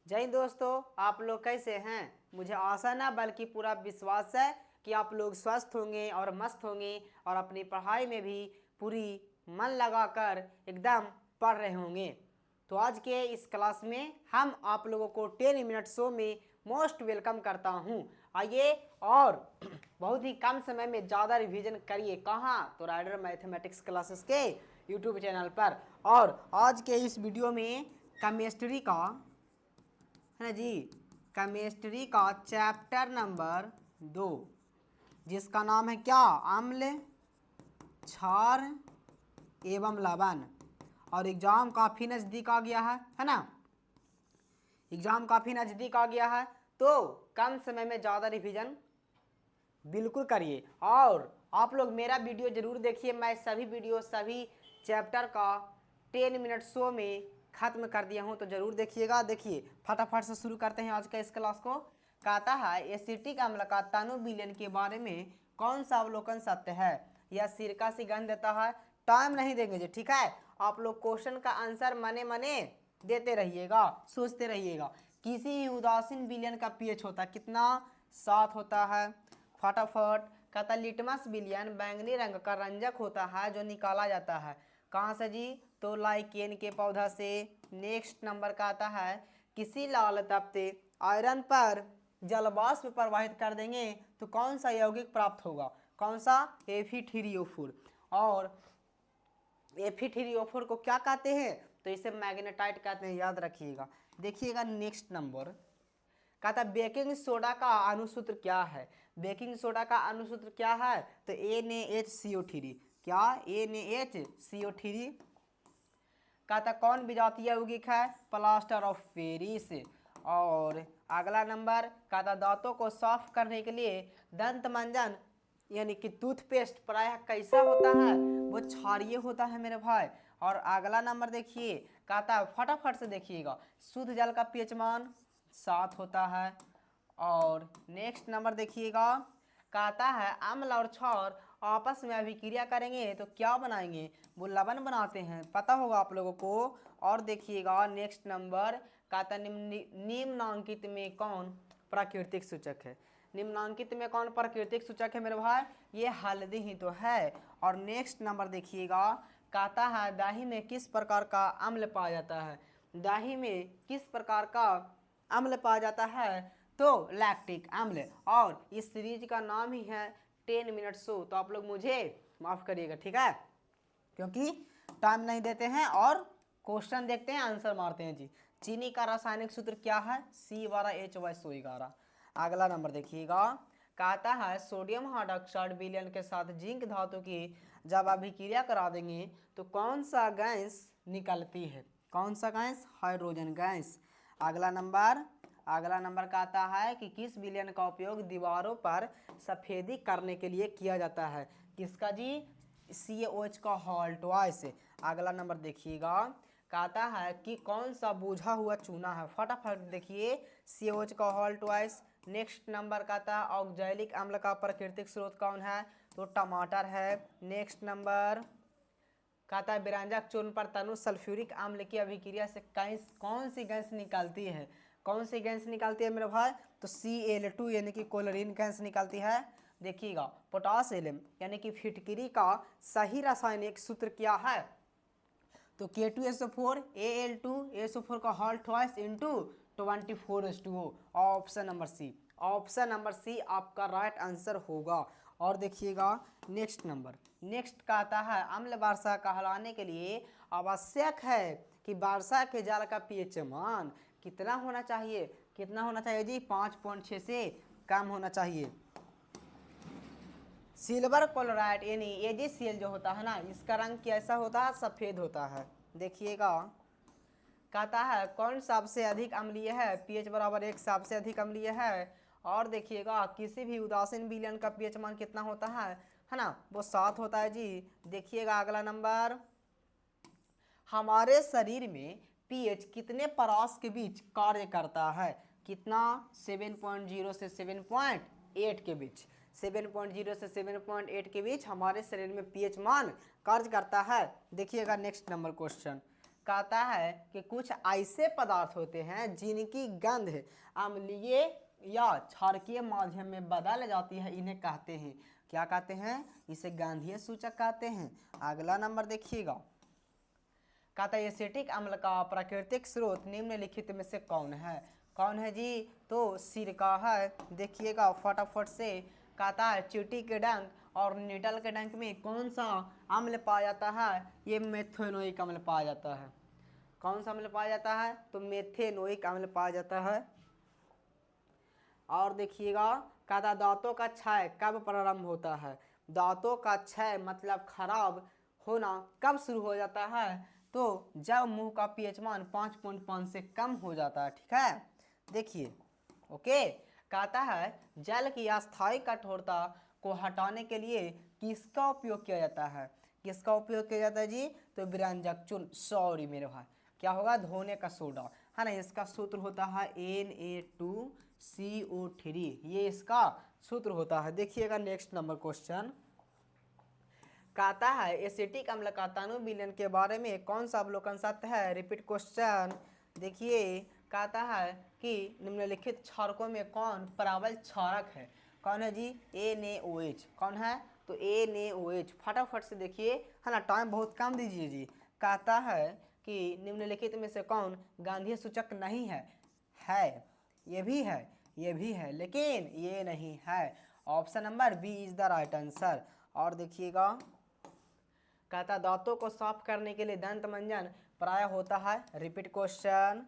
जय हिंद दोस्तों, आप लोग कैसे हैं। मुझे आशा ना बल्कि पूरा विश्वास है कि आप लोग स्वस्थ होंगे और मस्त होंगे और अपनी पढ़ाई में भी पूरी मन लगाकर एकदम पढ़ रहे होंगे। तो आज के इस क्लास में हम आप लोगों को 10 मिनट शो में मोस्ट वेलकम करता हूं। आइए और बहुत ही कम समय में ज़्यादा रिवीजन करिए। कहाँ? तो राइडर मैथमेटिक्स क्लासेस के यूट्यूब चैनल पर। और आज के इस वीडियो में केमिस्ट्री का है ना जी, केमिस्ट्री का चैप्टर नंबर 2 जिसका नाम है क्या? अम्ल, क्षार एवं लवण। और एग्ज़ाम काफ़ी नज़दीक आ गया है ना। एग्ज़ाम काफ़ी नज़दीक आ गया है तो कम समय में ज़्यादा रिवीजन बिल्कुल करिए। और आप लोग मेरा वीडियो ज़रूर देखिए। मैं सभी वीडियो सभी चैप्टर का 10 मिनट शो में ख़त्म कर दिया हूँ, तो ज़रूर देखिएगा। देखिए फटाफट से शुरू करते हैं आज का इस क्लास को। कहता है एसिटिक अम्ल का तनु विलयन के बारे में कौन सा अवलोकन सत्य है? यह सिरका सी गंध देता है। टाइम नहीं देंगे जी, ठीक है। आप लोग क्वेश्चन का आंसर मने मने देते रहिएगा, सोचते रहिएगा। किसी भी उदासीन विलयन का पीएच होता है कितना? 7 होता है। फटाफट कहता लिटमस विलयन बैंगनी रंग का रंजक होता है जो निकाला जाता है कहाँ से जी? तो लाइकेन के पौधा से। नेक्स्ट नंबर का आता है किसी लाल तप्ते आयरन पर जलवाष्प प्रवाहित कर देंगे तो कौन सा यौगिक प्राप्त होगा? कौन सा? एफिथिरियोफोर। और एफिथिरियोफोर को क्या कहते हैं? तो इसे मैग्नेटाइट कहते हैं, याद रखिएगा। देखिएगा नेक्स्ट नंबर कहता बेकिंग सोडा का अणुसूत्र क्या है? बेकिंग सोडा का अणुसूत्र क्या है? तो NaHCO3। क्या? NaHCO3। कहता कौन विजातीय यौगिक है? Plaster of Paris. और अगला नंबर कहता दांतों को साफ करने के लिए दंत मंजन यानी कि टूथपेस्ट प्रायः कैसा होता है? वो क्षारीय होता है मेरे भाई। और अगला नंबर देखिए, कहता फटाफट से देखिएगा, शुद्ध जल का पीएच मान 7 होता है। और नेक्स्ट नंबर देखिएगा, कहता है अम्ल और क्षार आपस में अभिक्रिया करेंगे तो क्या बनाएंगे? वो लवण बनाते हैं, पता होगा आप लोगों को। और देखिएगा नेक्स्ट नंबर, कहता निम्नांकित में कौन प्राकृतिक सूचक है? निम्नांकित में कौन प्राकृतिक सूचक है मेरे भाई? ये हल्दी ही तो है। और नेक्स्ट नंबर देखिएगा, कहता है दही में किस प्रकार का अम्ल पाया जाता है? दही में किस प्रकार का अम्ल पाया जाता है? तो लैक्टिक अम्ल। और इस सीरीज का नाम ही है 10 मिनट शो। तो आप लोग मुझे माफ़ करिएगा, ठीक है, क्योंकि टाइम नहीं देते हैं और क्वेश्चन देखते हैं आंसर मारते हैं जी। चीनी का रासायनिक सूत्र क्या है? C12H11। अगला नंबर देखिएगा, कहता है सोडियम हाइड्रॉक्साइड विलयन के साथ जिंक धातु की जब अभिक्रिया करा देंगे तो कौन सा गैस निकलती है? कौन सा गैस? Hydrogen gas. अगला नंबर कहता है कि किस विलयन का उपयोग दीवारों पर सफ़ेदी करने के लिए किया जाता है? किसका जी? CaOH का हॉल्टवाइस। अगला नंबर देखिएगा, कहता है कि कौन सा बूझा हुआ चूना है? फटाफट देखिए, CaOH का हॉल्टवाइस। नेक्स्ट नंबर कहता है ऑक्जैलिक अम्ल का प्राकृतिक स्रोत कौन है? तो टमाटर है। नेक्स्ट नंबर कहता है विरंजक चूर्ण पर तनु सल्फ्यूरिक अम्ल की अभिक्रिया से कौन सी गैस निकलती है? कौन सी गैस निकलती है मेरे भाई? तो Cl2 यानी कि क्लोरीन गैस निकलती है। देखिएगा पोटास एलम यानी कि फिटकिरी का सही रासायनिक सूत्र क्या है? तो K2SO4 Al2SO4 का whole twice into 24H2O। Option number C. Option number C आपका राइट आंसर होगा। और देखिएगा नेक्स्ट कहता है अम्ल वर्षा कहलाने के लिए आवश्यक है कि वर्षा के जल का पीएच मान कितना होना चाहिए? कितना होना चाहिए जी? 5.6 से कम होना चाहिए। सिल्वर क्लोराइड यानी AgCl जो होता है ना, इसका रंग कैसा होता है? सफ़ेद होता है। देखिएगा कहता है कौन सबसे अधिक अम्लीय है? pH बराबर 1 सबसे अधिक अम्लीय है। और देखिएगा किसी भी उदासीन विलयन का pH मान कितना होता है ना? वो 7 होता है जी। देखिएगा अगला नंबर, हमारे शरीर में pH कितने परास के बीच कार्य करता है? कितना? 7.0 से 7.8 के बीच। 7.0 से 7.8 के बीच हमारे शरीर में pH मान कार्य करता है। देखिएगा नेक्स्ट नंबर क्वेश्चन, कहता है कि कुछ ऐसे पदार्थ होते हैं जिनकी गंध अम्लीय या क्षारकीय माध्यम में बदल जाती है, इन्हें कहते हैं, क्या कहते हैं, इसे गंधीय सूचक कहते हैं। अगला नंबर देखिएगा, कहता है एसिटिक अम्ल का प्राकृतिक स्रोत निम्नलिखित में से कौन है। कौन है जी, तो सिरका है। देखिएगा फटाफट से, कहता है चींटी के डंक और नीडल के डंक में कौन सा अम्ल पाया जाता है, ये मेथेनोइक अम्ल पाया जाता है। कौन सा अम्ल पाया जाता है, तो मेथेनोइक अम्ल पाया जाता है। और देखिएगा, कहता दांतों का क्षय कब प्रारंभ होता है। दांतों का क्षय मतलब खराब होना कब शुरू हो जाता है, तो जब मुंह का पीएच मान 5.5 से कम हो जाता है। ठीक है, देखिए ओके। कहता है जल की अस्थायी कठोरता को हटाने के लिए किसका उपयोग किया जाता है। किसका उपयोग किया जाता है जी, तो विरंजक चूर्ण, सॉरी मेरे भाई, क्या होगा, धोने का सोडा है ना। इसका सूत्र होता है Na2CO3, ये इसका सूत्र होता है। देखिएगा नेक्स्ट नंबर क्वेश्चन, कहता है एसिटिक अम्ल का तनु विलयन के बारे में कौन सा अवलोकन सत्य है। रिपीट क्वेश्चन, देखिए कहता है कि निम्नलिखित क्षारकों में कौन प्रबल क्षारक है। कौन है जी, NaOH। कौन है, तो NaOH। फटाफट से देखिए है ना, टाइम बहुत कम दीजिए जी। कहता है कि निम्नलिखित में से कौन गंधीय सूचक नहीं है। ये भी है, ये भी है, लेकिन ये नहीं है। Option number B is the right answer. और देखिएगा, कहता दांतों को साफ करने के लिए दंत मंजन प्राय होता है। रिपीट क्वेश्चन,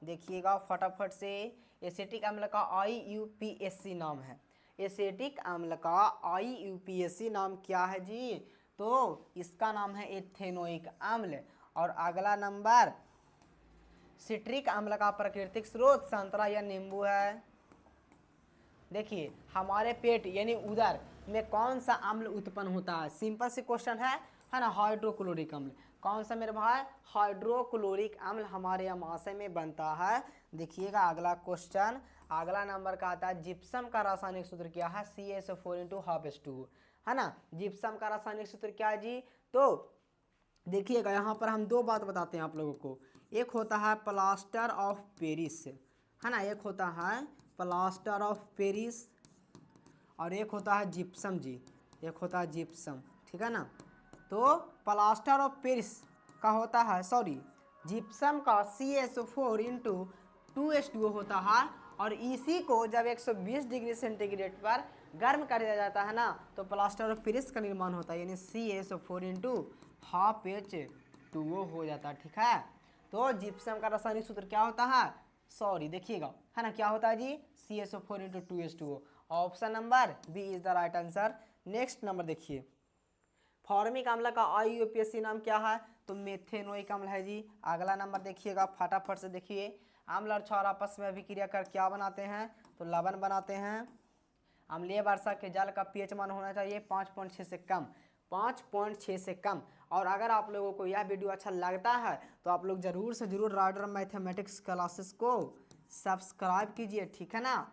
देखिएगा फटाफट से, एसिटिक अम्ल का IUPAC नाम है। एसिटिक अम्ल का IUPAC नाम क्या है जी, तो इसका नाम है एथेनोइक अम्ल। और अगला नंबर, सिट्रिक अम्ल का प्राकृतिक स्रोत संतरा या नींबू है। देखिए हमारे पेट यानी उदर में कौन सा अम्ल उत्पन्न होता है, सिंपल से क्वेश्चन है ना, हाइड्रोक्लोरिक अम्ल। कौन सा मेरे भाई, हाइड्रोक्लोरिक अम्ल हमारे आमाशय में बनता है। देखिएगा अगला क्वेश्चन, अगला नंबर का आता है जिप्सम का रासायनिक सूत्र क्या है, CaSO4 2 है ना। जिप्सम का रासायनिक सूत्र क्या है जी, तो देखिएगा यहाँ पर हम दो बात बताते हैं आप लोगों को। एक होता है प्लास्टर ऑफ पेरिस है ना, एक होता है प्लास्टर ऑफ पेरिस और एक होता है जिप्सम जी, एक होता है जिप्सम, ठीक है ना। तो प्लास्टर ऑफ पेरिस का होता है, सॉरी जिप्सम का CaSO4 2H2O होता है। और इसी को जब 120 डिग्री सेंटीग्रेड पर गर्म कर दिया जाता है ना, तो प्लास्टर ऑफ पेरिस का निर्माण होता है, यानी CaSO4 12H2O हो जाता है। ठीक है, तो जिप्सम का रासायनिक सूत्र क्या होता है, सॉरी देखिएगा है ना, क्या होता है जी, CaSO4 2H2O। Option number B is the right answer. Next number देखिए, फॉर्मिक अम्ल का IUPAC नाम क्या है, तो मेथेनोइक अम्ल है जी। अगला नंबर देखिएगा फटाफट से, देखिए अम्ल और क्षार आपस में अभिक्रिया कर क्या बनाते हैं, तो लवण बनाते हैं। अम्लीय वर्षा के जल का pH मान होना चाहिए 5.6 से कम, 5.6 से कम। और अगर आप लोगों को यह वीडियो अच्छा लगता है तो आप लोग ज़रूर से ज़रूर राइडर मैथमेटिक्स क्लासेस को सब्सक्राइब कीजिए, ठीक है ना,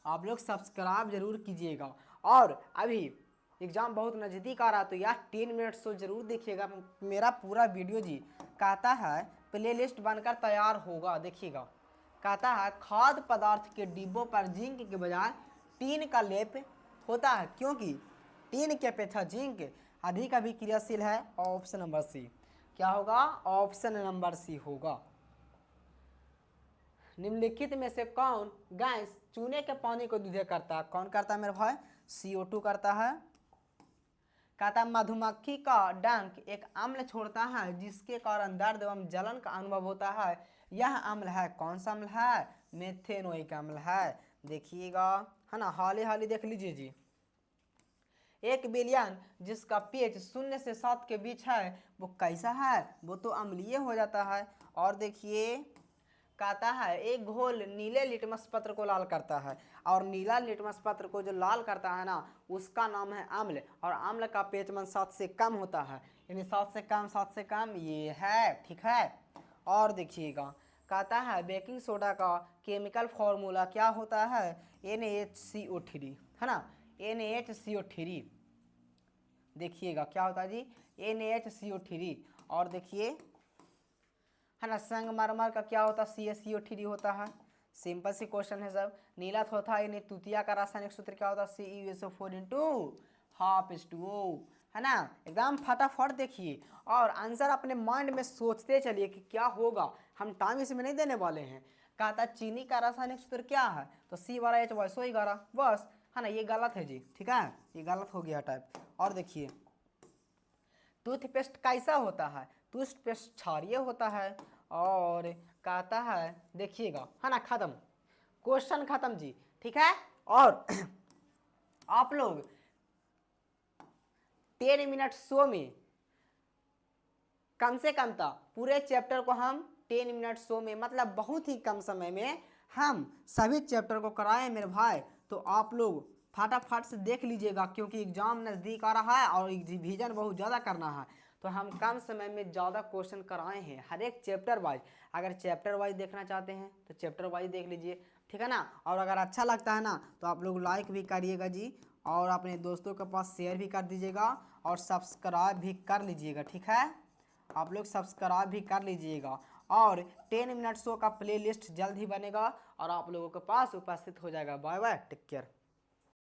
आप लोग सब्सक्राइब जरूर कीजिएगा। और अभी एग्ज़ाम बहुत नज़दीक आ रहा है, तो यार 10 मिनट्स तो ज़रूर देखिएगा मेरा पूरा वीडियो जी। कहता है प्लेलिस्ट बनकर तैयार होगा। देखिएगा कहता है खाद्य पदार्थ के डिब्बों पर जिंक के बजाय टीन का लेप होता है, क्योंकि टीन के अपेक्षा जिंक अधिक अभिक्रियाशील है। ऑप्शन नंबर सी, क्या होगा, ऑप्शन नंबर सी होगा। निम्नलिखित में से कौन गैस चूने के पानी को दूधिया करता है, कौन करता है मेरे भाई, CO2 करता है। कहता है मधुमक्खी का डंक एक अम्ल छोड़ता है जिसके कारण दर्द एवं जलन का अनुभव होता है, यह अम्ल है, कौन सा अम्ल है, मेथेनोइक अम्ल है। देखिएगा है ना, हाल ही देख लीजिए जी। एक विलयन जिसका pH 0 से 7 के बीच है वो कैसा है, वो तो अम्लीय हो जाता है। और देखिए कहता है एक घोल नीले लिटमस पत्र को लाल करता है, और नीला लिटमस पत्र को जो लाल करता है ना उसका नाम है अम्ल, और अम्ल का pH मान 7 से कम होता है, यानी 7 से कम, 7 से कम ये है, ठीक है। और देखिएगा कहता है बेकिंग सोडा का केमिकल फॉर्मूला क्या होता है, NaHCO3 है ना, NaHCO3। देखिएगा क्या होता है जी, NaHCO3। और देखिए है ना। संगमरमर का क्या होता है, CaCO3 होता है। सिंपल सी क्वेश्चन है सब। नीला थोथा यानी तुतिया का रासायनिक सूत्र क्या होता है, CuSO4 इंटू हाफ H2O, है ना। एकदम फटाफट देखिए और आंसर अपने माइंड में सोचते चलिए कि क्या होगा, हम टाइम इसमें नहीं देने वाले हैं। कहा था चीनी का रासायनिक सूत्र क्या है, तो C12H11, बस, है ना। ये गलत है जी, ठीक है, ये गलत हो गया टाइप। और देखिए टूथपेस्ट कैसा होता है, टूथपेस्ट क्षारीय होता है। और कहता है देखिएगा, है ना, खत्म, क्वेश्चन खत्म जी, ठीक है। और आप लोग 10 मिनट शो में कम से कम था पूरे चैप्टर को हम 10 मिनट शो में, मतलब बहुत ही कम समय में हम सभी चैप्टर को कराए मेरे भाई। तो आप लोग फटाफट से देख लीजिएगा, क्योंकि एग्जाम नज़दीक आ रहा है और रिवीजन बहुत ज़्यादा करना है। तो हम कम समय में ज़्यादा क्वेश्चन कराए हैं हर एक चैप्टर वाइज। अगर चैप्टर वाइज देखना चाहते हैं तो चैप्टर वाइज देख लीजिए, ठीक है ना। और अगर अच्छा लगता है ना तो आप लोग लाइक भी करिएगा जी, और अपने दोस्तों के पास शेयर भी कर दीजिएगा और सब्सक्राइब भी कर लीजिएगा, ठीक है। आप लोग सब्सक्राइब भी कर लीजिएगा। और 10 मिनट शो का प्लेलिस्ट जल्द ही बनेगा और आप लोगों के पास उपस्थित हो जाएगा। Bye bye, take care.